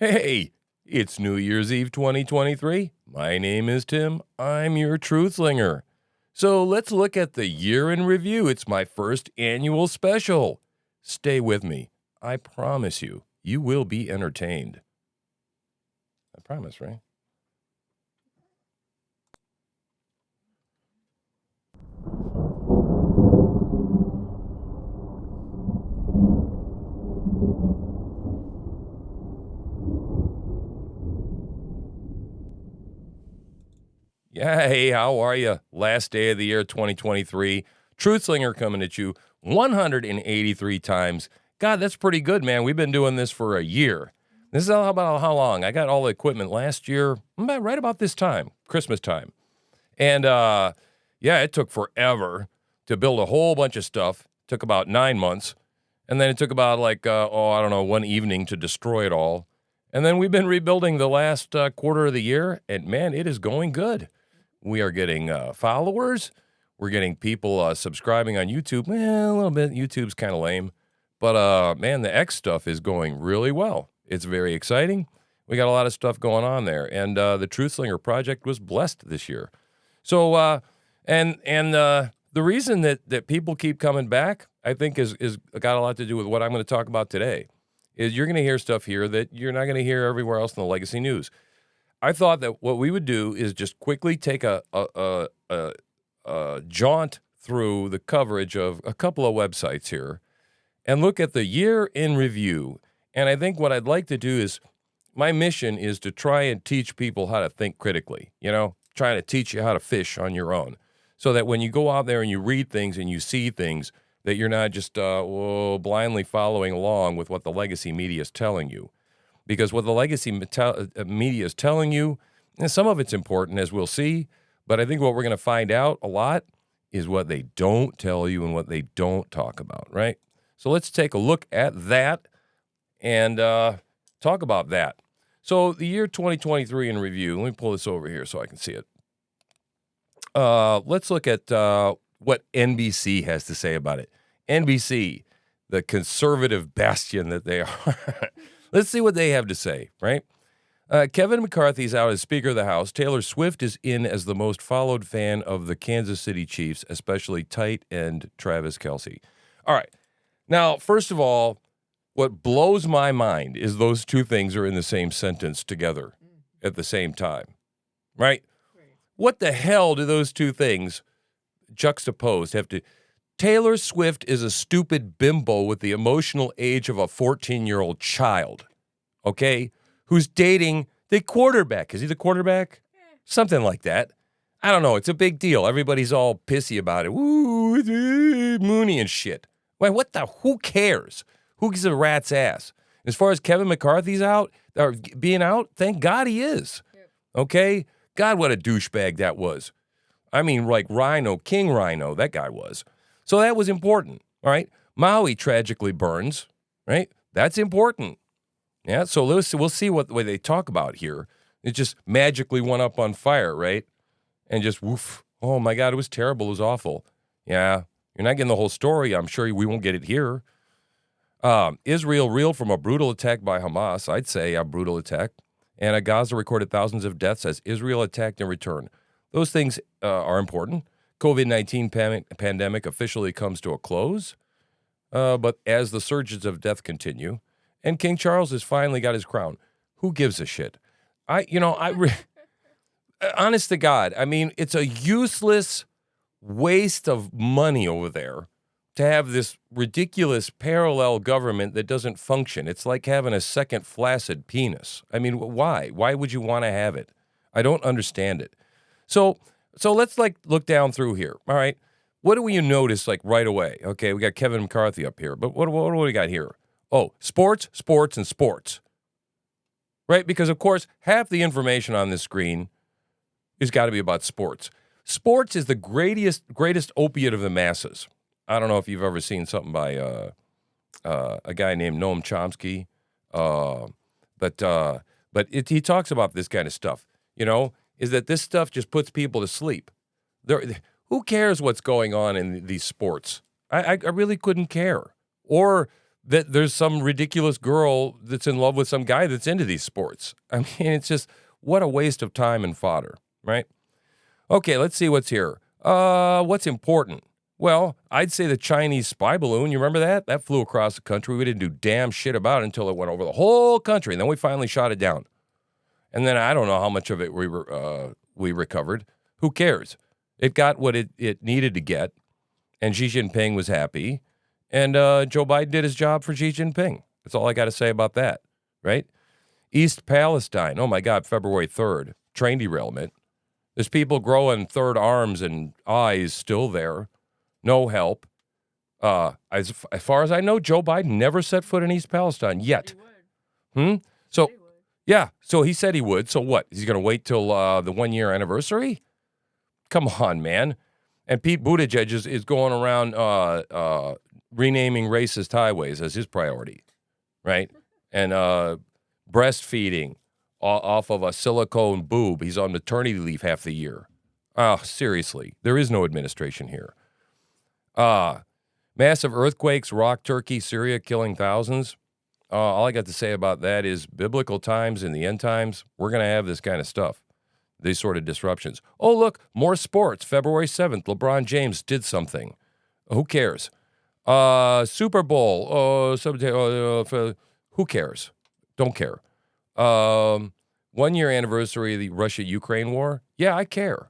Hey, it's New Year's Eve 2023. My name is Tim. I'm your truthslinger. So let's look at the year in review. It's my first annual special. Stay with me. I promise you, you will be entertained. I promise, right? Yeah, hey, how are you? Last day of the year 2023. Truthslinger coming at you 183 times. God, that's pretty good, man. We've been doing this for a year. This is about how long? I got all the equipment last year, right about this time, Christmas time. And yeah, it took forever to build a whole bunch of stuff. It took about 9 months. And then it took about one evening to destroy it all. And then we've been rebuilding the last quarter of the year. And man, it is going good. We are getting followers. We're getting people subscribing on YouTube. Well, a little bit. YouTube's kind of lame. But, man, the X stuff is going really well. It's very exciting. We got a lot of stuff going on there. And the Truthslinger project was blessed this year. So, the reason that people keep coming back, I think, is got a lot to do with what I'm going to talk about today. Is you're going to hear stuff here that you're not going to hear everywhere else in the legacy news. I thought that what we would do is just quickly take a jaunt through the coverage of a couple of websites here and look at the year in review. And I think what I'd like to do is, my mission is to try and teach people how to think critically, trying to teach you how to fish on your own, so that when you go out there and you read things and you see things, that you're not just blindly following along with what the legacy media is telling you. Because what the legacy media is telling you, and some of it's important, as we'll see, but I think what we're going to find out a lot is what they don't tell you and what they don't talk about, right? So let's take a look at that and talk about that. So the year 2023 in review, let me pull this over here so I can see it. Let's look at what NBC has to say about it. NBC, the conservative bastion that they are. Let's see what they have to say, right? Kevin McCarthy's out as Speaker of the House. Taylor Swift is in as the most followed fan of the Kansas City Chiefs, especially tight end Travis Kelce. All right. Now, first of all, what blows my mind is those two things are in the same sentence together at the same time, right? What the hell do those two things juxtaposed have to... Taylor Swift is a stupid bimbo with the emotional age of a 14-year-old child, okay, who's dating the quarterback. Is he the quarterback? Something like that. I don't know. It's a big deal. Everybody's all pissy about it. Woo, Mooney and shit. Wait, who cares? Who gives a rat's ass? As far as Kevin McCarthy's out, or being out, thank God he is, okay? God, what a douchebag that was. I mean, like King Rhino, that guy was. So that was important, all right? Maui tragically burns, right? That's important. Yeah, so we'll see what the way they talk about here. It just magically went up on fire, right? And just woof. Oh, my God, it was terrible. It was awful. Yeah, you're not getting the whole story. I'm sure we won't get it here. Israel reeled from a brutal attack by Hamas. I'd say a brutal attack. And Gaza recorded thousands of deaths as Israel attacked in return. Those things are important. COVID-19 pandemic officially comes to a close, but as the surges of death continue, and King Charles has finally got his crown, who gives a shit? Honest to God, I mean, it's a useless waste of money over there to have this ridiculous parallel government that doesn't function. It's like having a second flaccid penis. I mean, why? Why would you want to have it? I don't understand it. So let's look down through here. All right. What do we notice right away? Okay, we got Kevin McCarthy up here, but what do we got here? Oh, sports, and sports. Right? Because, of course, half the information on this screen has got to be about sports. Sports is the greatest opiate of the masses. I don't know if you've ever seen something by a guy named Noam Chomsky, but he talks about this kind of stuff, is that this stuff just puts people to sleep. Who cares what's going on in these sports? I really couldn't care. Or that there's some ridiculous girl that's in love with some guy that's into these sports. I mean, it's just, what a waste of time and fodder, right? Okay, let's see what's here. What's important? Well, I'd say the Chinese spy balloon. You remember that? That flew across the country. We didn't do damn shit about it until it went over the whole country, and then we finally shot it down. And then I don't know how much of it we recovered. Who cares? It got what it needed to get, and Xi Jinping was happy, and Joe Biden did his job for Xi Jinping. That's all I got to say about that, right? East Palestine, oh my God, February 3rd, train derailment. There's people growing third arms and eyes still there. No help. As far as I know, Joe Biden never set foot in East Palestine yet. So, yeah, so he said he would. So what? Is he going to wait till the 1-year anniversary? Come on, man. And Pete Buttigieg is going around renaming racist highways as his priority, right? And breastfeeding off of a silicone boob. He's on maternity leave half the year. Oh, seriously. There is no administration here. Massive earthquakes rock Turkey, Syria, killing thousands. All I got to say about that is biblical times and the end times, we're going to have this kind of stuff, these sort of disruptions. Oh, look, more sports. February 7th, LeBron James did something. Who cares? Super Bowl. Who cares? Don't care. 1-year anniversary of the Russia-Ukraine war. Yeah, I care.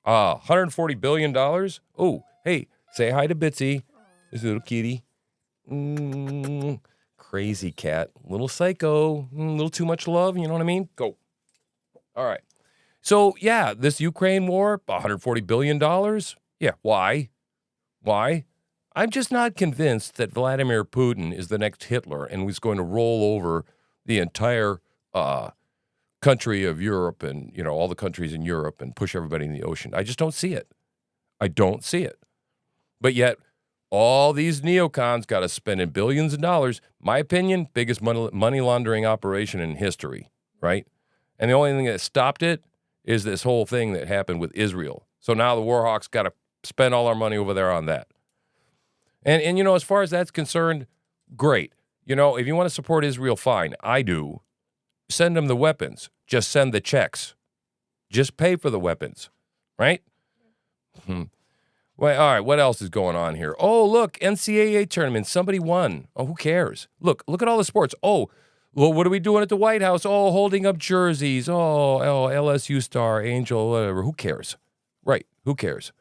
$140 billion. Oh, hey, say hi to Bitsy, this little kitty. Crazy cat, little psycho, a little too much love, you know what I mean? Go. All right. So, yeah, this Ukraine war, $140 billion. Yeah, why? Why? I'm just not convinced that Vladimir Putin is the next Hitler and was going to roll over the entire country of Europe and, you know, all the countries in Europe and push everybody in the ocean. I just don't see it. I don't see it. But yet, all these neocons got to spend in billions of dollars. My opinion, biggest money laundering operation in history, right? And the only thing that stopped it is this whole thing that happened with Israel. So now the Warhawks got to spend all our money over there on that. And you know, as far as that's concerned, great. You know, if you want to support Israel, fine. I do. Send them the weapons. Just send the checks. Just pay for the weapons, right? Well, all right, what else is going on here? Oh, look, NCAA tournament. Somebody won. Oh, who cares? Look at all the sports. Oh, well, what are we doing at the White House? Oh, holding up jerseys. Oh, LSU star, Angel, whatever. Who cares? Right, who cares?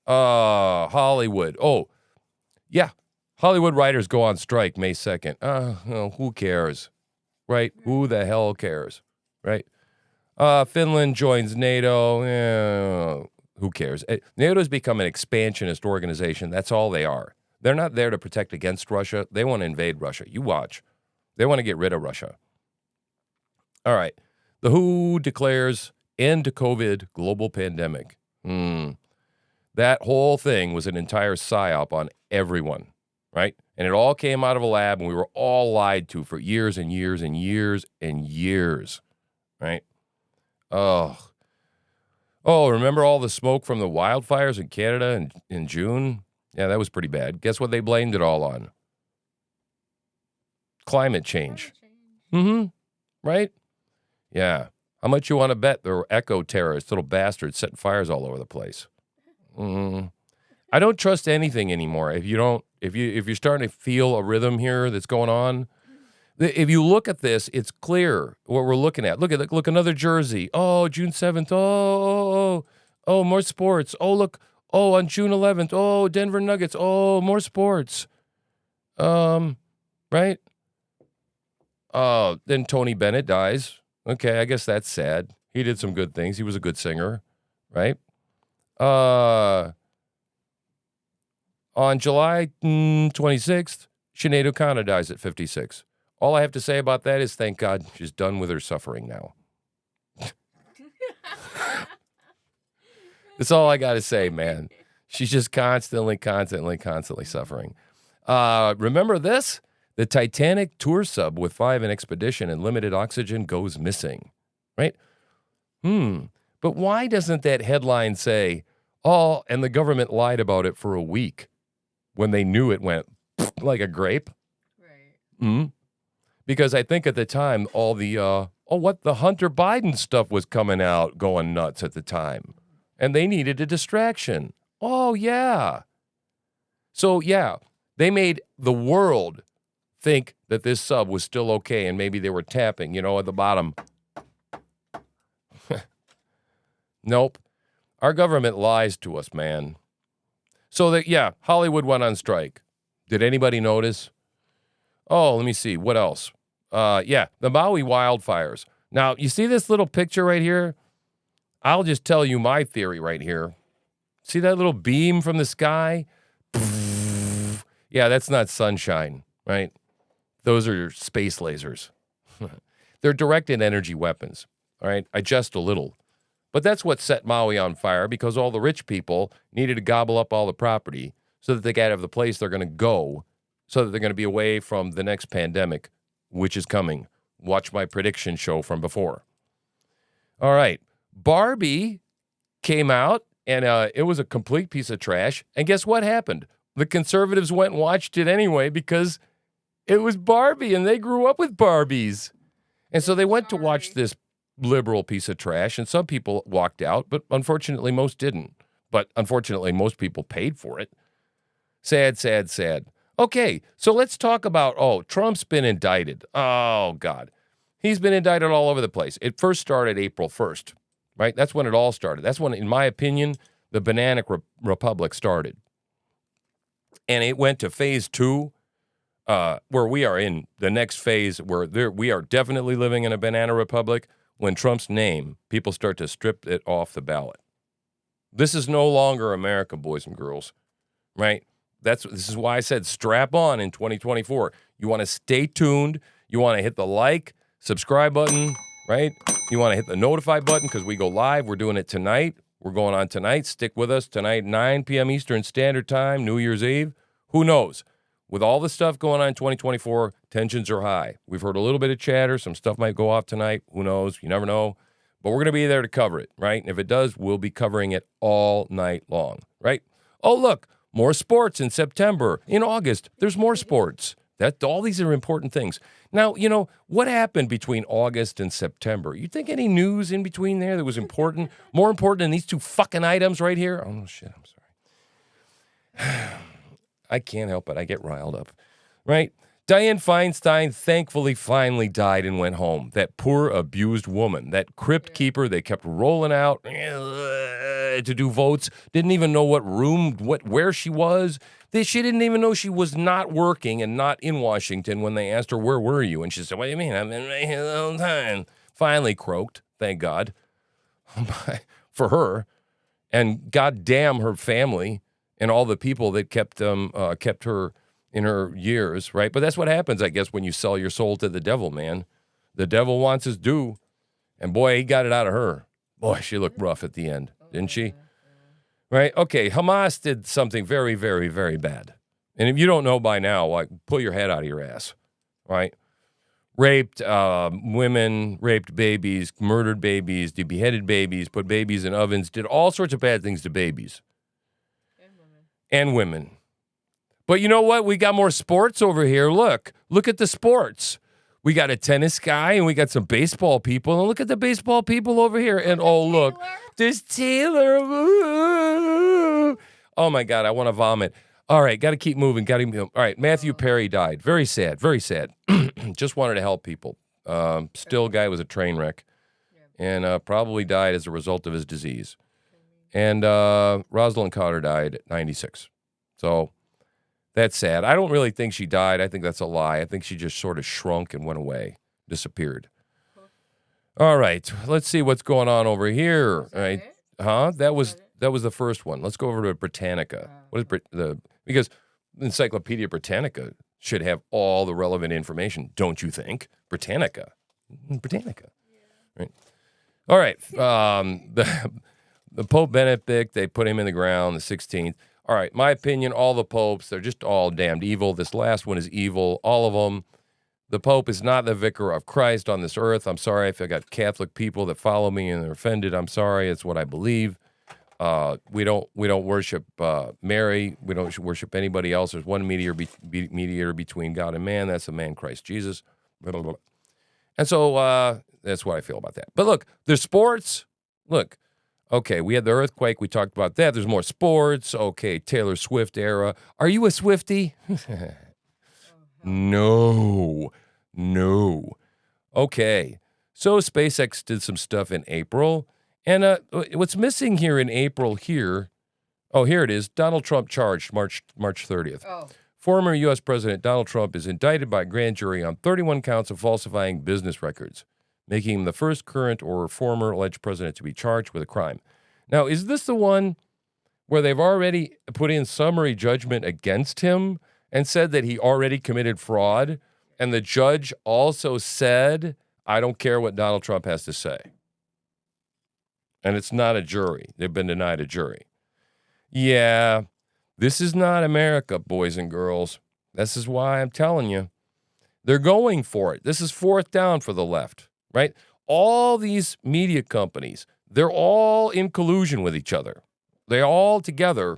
Hollywood. Oh, yeah, Hollywood writers go on strike May 2nd. Who cares? Right, who the hell cares? Right? Finland joins NATO. Who cares? NATO's become an expansionist organization. That's all they are. They're not there to protect against Russia. They want to invade Russia. You watch. They want to get rid of Russia. All right. The WHO declares end to COVID global pandemic. That whole thing was an entire psyop on everyone, right? And it all came out of a lab, and we were all lied to for years and years and years and years, right? Oh, remember all the smoke from the wildfires in Canada in June? Yeah, that was pretty bad. Guess what they blamed it all on? Climate change. Right? Yeah. How much you want to bet there were eco-terrorists, little bastards setting fires all over the place? I don't trust anything anymore. If you're starting to feel a rhythm here that's going on, if you look at this, it's clear what we're looking at. Look, another jersey. Oh, June 7th. Oh, more sports. Oh, look. Oh, on June 11th. Oh, Denver Nuggets. Oh, more sports. Right? Then Tony Bennett dies. Okay, I guess that's sad. He did some good things. He was a good singer, right? On July 26th, Sinead O'Connor dies at 56. All I have to say about that is thank God she's done with her suffering now. That's all I got to say, man. She's just constantly suffering. Remember this? The Titanic tour sub with 5 in expedition and limited oxygen goes missing, right? But why doesn't that headline say, oh, and the government lied about it for a week when they knew it went like a grape. Right. Mm-hmm. Because I think at the time, all the, the Hunter Biden stuff was coming out going nuts at the time. And they needed a distraction. Oh, yeah. So, yeah, they made the world think that this sub was still okay, and maybe they were tapping, at the bottom. Nope. Our government lies to us, man. So that, yeah, Hollywood went on strike. Did anybody notice? Oh, let me see. What else? Yeah, the Maui wildfires. Now, you see this little picture right here? I'll just tell you my theory right here. See that little beam from the sky? Yeah, that's not sunshine, right? Those are your space lasers. They're directed energy weapons, all right? I jest a little. But that's what set Maui on fire because all the rich people needed to gobble up all the property so that they could have the place they're going to go, so that they're going to be away from the next pandemic, which is coming. Watch my prediction show from before. All right. Barbie came out, and it was a complete piece of trash. And guess what happened? The conservatives went and watched it anyway because it was Barbie, and they grew up with Barbies. And so they went to watch this liberal piece of trash, and some people walked out, but unfortunately most didn't. But unfortunately most people paid for it. Sad, sad, sad. Okay, so let's talk about, Trump's been indicted. Oh, God. He's been indicted all over the place. It first started April 1st, right? That's when it all started. That's when, in my opinion, the Banana Republic started. And it went to phase 2, where we are in the next phase, where we are definitely living in a Banana Republic when Trump's name, people start to strip it off the ballot. This is no longer America, boys and girls, right? This is why I said strap on in 2024. You want to stay tuned. You want to hit the like, subscribe button, right? You want to hit the notify button because we go live. We're doing it tonight. We're going on tonight. Stick with us tonight, 9 p.m. Eastern Standard Time, New Year's Eve. Who knows? With all the stuff going on in 2024, tensions are high. We've heard a little bit of chatter. Some stuff might go off tonight. Who knows? You never know. But we're going to be there to cover it, right? And if it does, we'll be covering it all night long, right? Oh, look. More sports in September. In August, there's more sports. All these are important things. Now, what happened between August and September? You think any news in between there that was important? More important than these two fucking items right here? Oh, shit, I'm sorry. I can't help it. I get riled up, right? Dianne Feinstein thankfully finally died and went home. That poor abused woman, that crypt keeper they kept rolling out to do votes, didn't even know where she was. She didn't even know she was not working and not in Washington when they asked her, where were you? And she said, what do you mean? I've been right here the whole time. Finally croaked, thank God, for her. And goddamn her family and all the people that kept her in her years, right? But that's what happens, I guess, when you sell your soul to the devil, man. The devil wants his due. And boy, he got it out of her. Boy, she looked rough at the end, didn't she? Right? Okay, Hamas did something very, very, very bad. And if you don't know by now, pull your head out of your ass, right? Raped women, raped babies, murdered babies, beheaded babies, put babies in ovens, did all sorts of bad things to babies. And women. But you know what? We got more sports over here. Look at the sports. We got a tennis guy and we got some baseball people. And look at the baseball people over here. And look, there's Taylor. Oh my God, I want to vomit. All right, got to keep moving. All right, Matthew Perry died. Very sad, very sad. Just wanted to help people. Still, guy was a train wreck and probably died as a result of his disease. And Rosalind Carter died at 96. So that's sad. I don't really think she died. I think that's a lie. I think she just sort of shrunk and went away, disappeared. All right, let's see what's going on over here. All right, That was the first one. Let's go over to Britannica. What is because Encyclopedia Britannica should have all the relevant information, don't you think? Britannica. Right. All right. The Pope Benedict, they put him in the ground, the 16th. All right, my opinion, all the popes, they're just all damned evil. This last one is evil, all of them. The Pope is not the vicar of Christ on this earth. I'm sorry if I got Catholic people that follow me and they're offended. I'm sorry, it's what I believe. We don't worship Mary. We don't worship anybody else. There's one mediator between God and man. That's the man Christ Jesus. Blah, blah, blah. And so that's what I feel about that. But look, there's sports. Look, okay, we had the earthquake. We talked about that. There's more sports. Okay, Taylor Swift era. Are you a Swiftie? No. Okay, so SpaceX did some stuff in April. And what's missing here in April here, here it is. Donald Trump charged March 30th. Oh. Former U.S. President Donald Trump is indicted by a grand jury on 31 counts of falsifying business records, making him the first current or former alleged president to be charged with a crime. Now, is this the one where they've already put in summary judgment against him and said that he already committed fraud? And the judge also said, I don't care what Donald Trump has to say. And it's not a jury. They've been denied a jury. Yeah, this is not America, boys and girls. This is why I'm telling you. They're going for it. This is fourth down for the left, right? All these media companies, they're all in collusion with each other. They're all together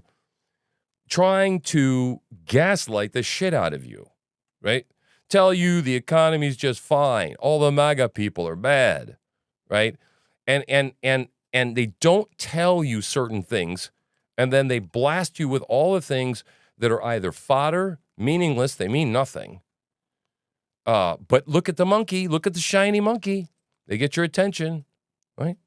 trying to gaslight the shit out of you, right? Tell you the economy's just fine. All the MAGA people are bad, right? And they don't tell you certain things, and then they blast you with all the things that are either fodder, meaningless, they mean nothing. But look at the monkey. Look at the shiny monkey. They get your attention, right?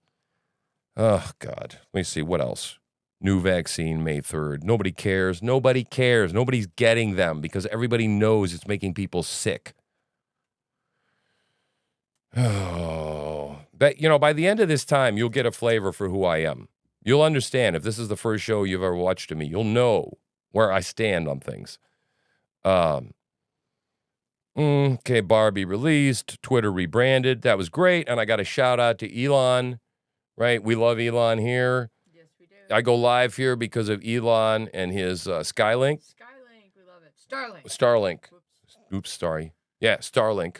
Oh, God. Let me see. What else? New vaccine, May 3rd. Nobody cares. Nobody cares. Nobody's getting them because everybody knows it's making people sick. Oh. By the end of this time, you'll get a flavor for who I am. You'll understand. If this is the first show you've ever watched of me, you'll know where I stand on things. Okay, Barbie released, Twitter rebranded. That was great, and I got a shout-out to Elon, right? We love Elon here. Yes, we do. I go live here because of Elon and his Skylink. Skylink, we love it. Starlink. Starlink. Oops, sorry. Yeah, Starlink,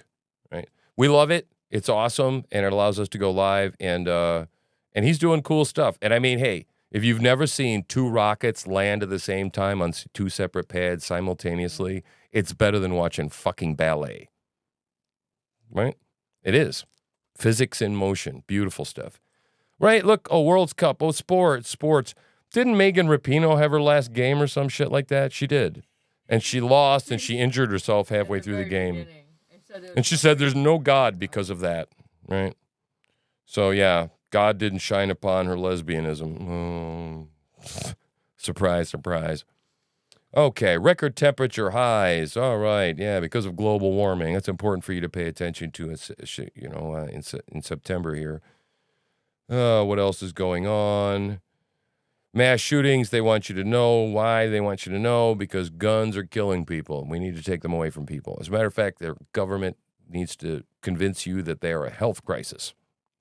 right? We love it. It's awesome, and it allows us to go live, and he's doing cool stuff. And I mean, hey, if you've never seen two rockets land at the same time on two separate pads simultaneously, it's better than watching fucking ballet, right? It is. Physics in motion. Beautiful stuff. Right? Look, World's Cup. Sports. Didn't Megan Rapinoe have her last game or some shit like that? She did. And she lost, and she injured herself halfway through the game. And she said there's no God because of that, right? So, yeah, God didn't shine upon her lesbianism. Surprise, surprise. Okay, record temperature highs. All right, yeah, because of global warming. That's important for you to pay attention to, in September here. What else is going on? Mass shootings, they want you to know. Why they want you to know? Because guns are killing people. We need to take them away from people. As a matter of fact, their government needs to convince you that they are a health crisis.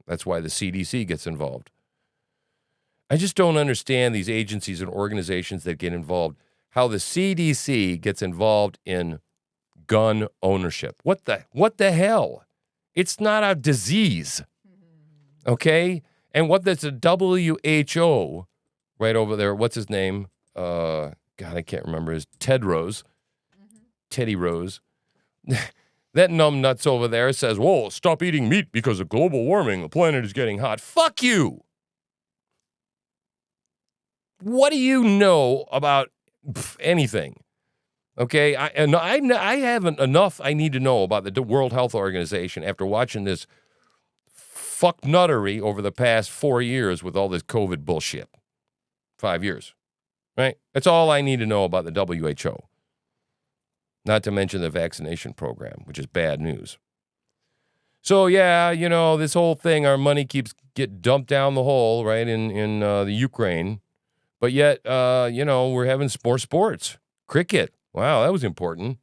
That's why the CDC gets involved. I just don't understand these agencies and organizations that get involved. How the CDC gets involved in gun ownership. What the hell? It's not a disease. Okay? And what that's a WHO right over there, what's his name? God, I can't remember. His Tedros. Teddy Rose. That numbnuts over there says, whoa, stop eating meat because of global warming. The planet is getting hot. Fuck you. What do you know about anything? Okay? I haven't enough I need to know about the World Health Organization after watching this fucknuttery over the past 4 years with all this COVID bullshit. 5 years, right? That's all I need to know about the WHO. Not to mention the vaccination program, which is bad news. So, yeah, this whole thing, our money keeps get dumped down the hole, right, in the Ukraine. But yet, we're having more sports. Cricket. Wow, that was important.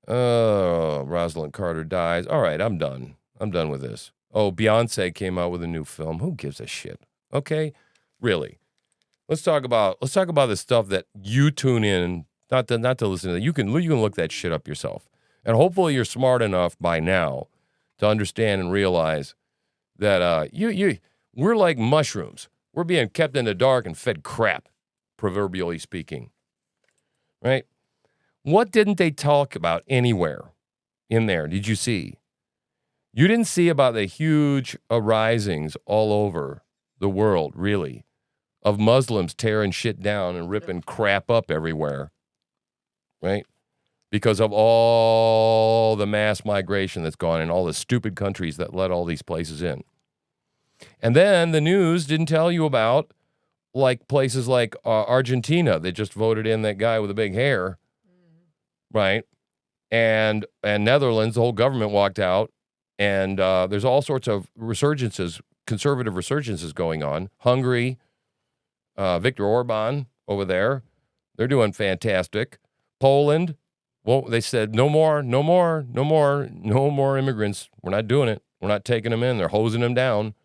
Rosalind Carter dies. All right, I'm done. I'm done with this. Oh, Beyonce came out with a new film. Who gives a shit? Okay? Really. Let's talk about the stuff that you tune in, not to listen to. You can look that shit up yourself. And hopefully you're smart enough by now to understand and realize that we're like mushrooms. We're being kept in the dark and fed crap, proverbially speaking. Right? What didn't they talk about anywhere in there? Did you see? You didn't see about the huge arisings all over the world, really, of Muslims tearing shit down and ripping crap up everywhere, right? Because of all the mass migration that's gone in all the stupid countries that let all these places in. And then the news didn't tell you about like places like Argentina. They just voted in that guy with the big hair, right? And Netherlands, the whole government walked out. And there's all sorts of resurgences, conservative resurgences going on. Hungary, Viktor Orban over there, they're doing fantastic. Poland, well, they said no more immigrants. We're not doing it. We're not taking them in. They're hosing them down.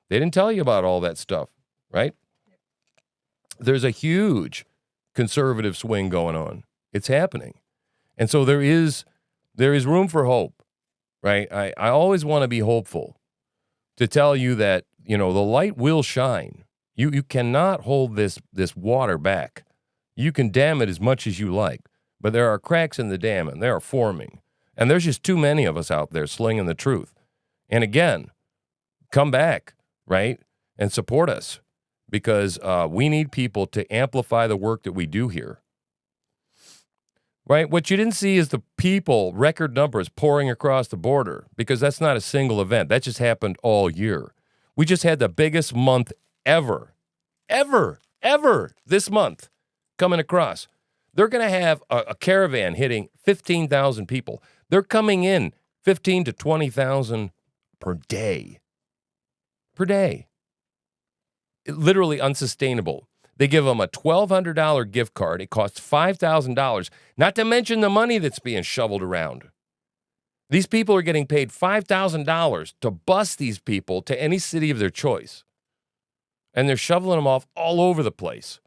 They didn't tell you about all that stuff, right? There's a huge conservative swing going on. It's happening. And so there is room for hope, right? I always want to be hopeful to tell you that, the light will shine. You cannot hold this water back. You can dam it as much as you like, but there are cracks in the dam, and they are forming. And there's just too many of us out there slinging the truth. And again, come back, right, and support us, because we need people to amplify the work that we do here. Right? What you didn't see is the people, record numbers pouring across the border, because that's not a single event. That just happened all year. We just had the biggest month ever this month coming across. They're going to have a caravan hitting 15,000 people. They're coming in 15 to 20,000 per day. Literally unsustainable. They give them a $1,200 gift card. It costs $5,000, not to mention the money that's being shoveled around. These people are getting paid $5,000 to bus these people to any city of their choice. And they're shoveling them off all over the place.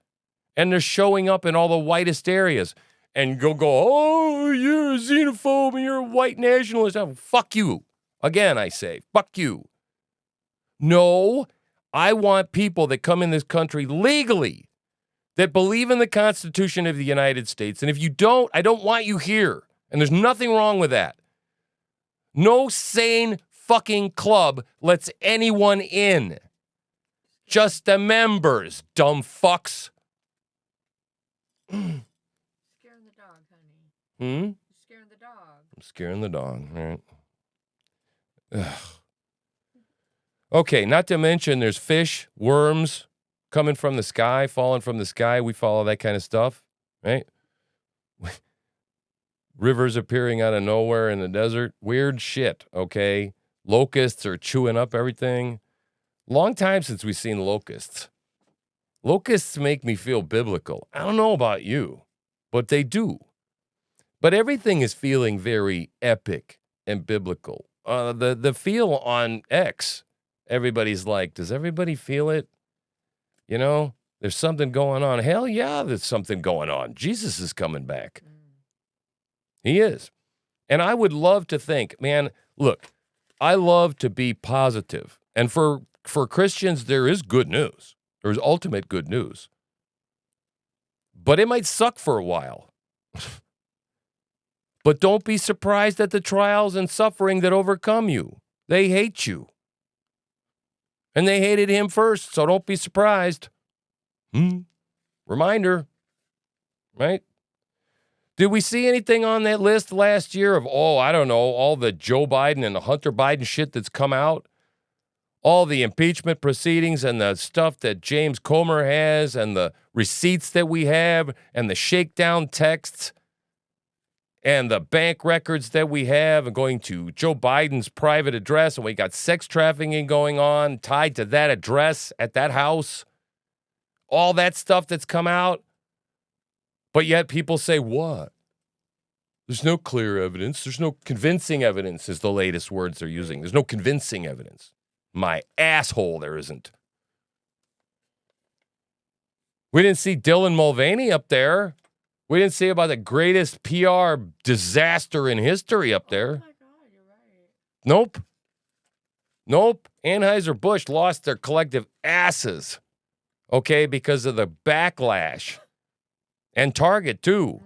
And they're showing up in all the whitest areas. And go, oh, you're a xenophobe and you're a white nationalist. Oh, fuck you. Again, I say, fuck you. No, I want people that come in this country legally, that believe in the Constitution of the United States. And if you don't, I don't want you here. And there's nothing wrong with that. No sane fucking club lets anyone in. Just the members, dumb fucks. Scaring the dog, honey. You're scaring the dog. I'm scaring the dog, right? Ugh. Okay, not to mention there's fish, worms coming from the sky, falling from the sky. We follow that kind of stuff, right? Rivers appearing out of nowhere in the desert. Weird shit, okay? Locusts are chewing up everything. Long time since we've seen locusts. Locusts make me feel biblical. I don't know about you, but they do. But everything is feeling very epic and biblical. The feel on X, everybody's like, does everybody feel it? There's something going on. Hell yeah, there's something going on. Jesus is coming back. He is. And I would love to think, man, look, I love to be positive. And for Christians, there is good news. There's ultimate good news. But it might suck for a while. But don't be surprised at the trials and suffering that overcome you. They hate you. And they hated him first, so don't be surprised. Reminder, right? Did we see anything on that list last year of, I don't know, all the Joe Biden and the Hunter Biden shit that's come out? All the impeachment proceedings and the stuff that James Comer has and the receipts that we have and the shakedown texts and the bank records that we have and going to Joe Biden's private address, and we got sex trafficking going on tied to that address at that house. All that stuff that's come out. But yet people say, what? There's no clear evidence. There's no convincing evidence is the latest words they're using. There's no convincing evidence. My asshole, there isn't. We didn't see Dylan Mulvaney up there. We didn't see about the greatest PR disaster in history up there. Oh my God, you're right. Nope. Anheuser-Busch lost their collective asses okay, because of the backlash. And Target, too,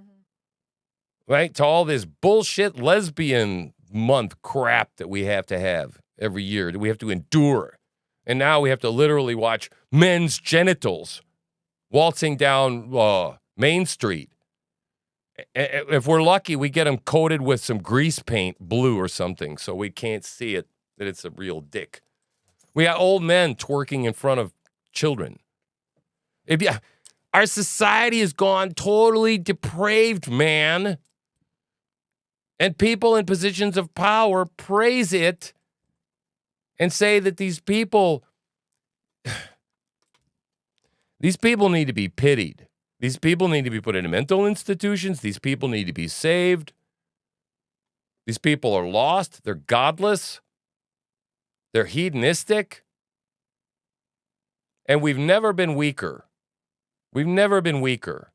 right, to all this bullshit lesbian month crap that we have to have every year, that we have to endure. And now we have to literally watch men's genitals waltzing down Main Street. If we're lucky, we get them coated with some grease paint, blue or something, so we can't see it, that it's a real dick. We got old men twerking in front of children. Our society has gone totally depraved, man. And people in positions of power praise it and say that these people need to be pitied. These people need to be put in mental institutions. These people need to be saved. These people are lost. They're godless. They're hedonistic. And we've never been weaker. We've never been weaker.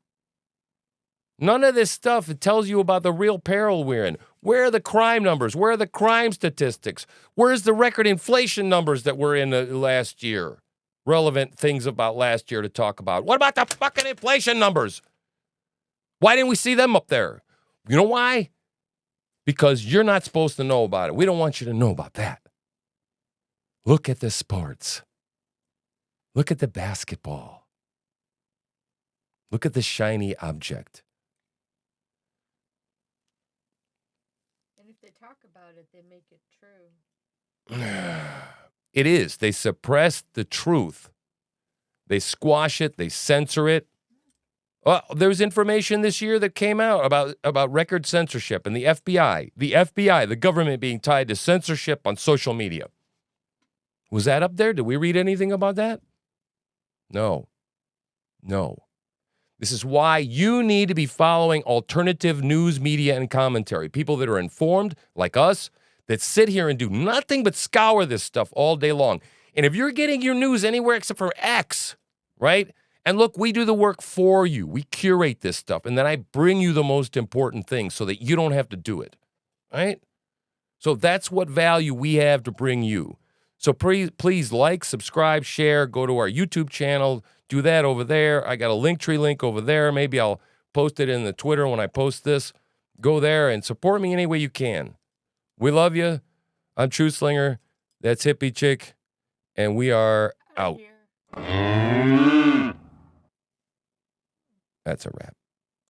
None of this stuff, it tells you about the real peril we're in. Where are the crime numbers? Where are the crime statistics? Where's the record inflation numbers that were in last year? Relevant things about last year to talk about. What about the fucking inflation numbers? Why didn't we see them up there? You know why? Because you're not supposed to know about it. We don't want you to know about that. Look at the sports. Look at the basketball. Look at the shiny object. And if they talk about it, they make it true. It is. They suppress the truth. They squash it. They censor it. There was information this year that came out about record censorship and the FBI. The FBI, the government being tied to censorship on social media. Was that up there? Did we read anything about that? No. This is why you need to be following alternative news media and commentary. People that are informed, like us, that sit here and do nothing but scour this stuff all day long. And if you're getting your news anywhere except for X, right? And look, we do the work for you. We curate this stuff. And then I bring you the most important things so that you don't have to do it, right? So that's what value we have to bring you. So please like, subscribe, share, go to our YouTube channel. Do that over there. I got a Linktree link over there. Maybe I'll post it in the Twitter when I post this. Go there and support me any way you can. We love you. I'm True Slinger. That's Hippie Chick. And we are out. Here. That's a wrap.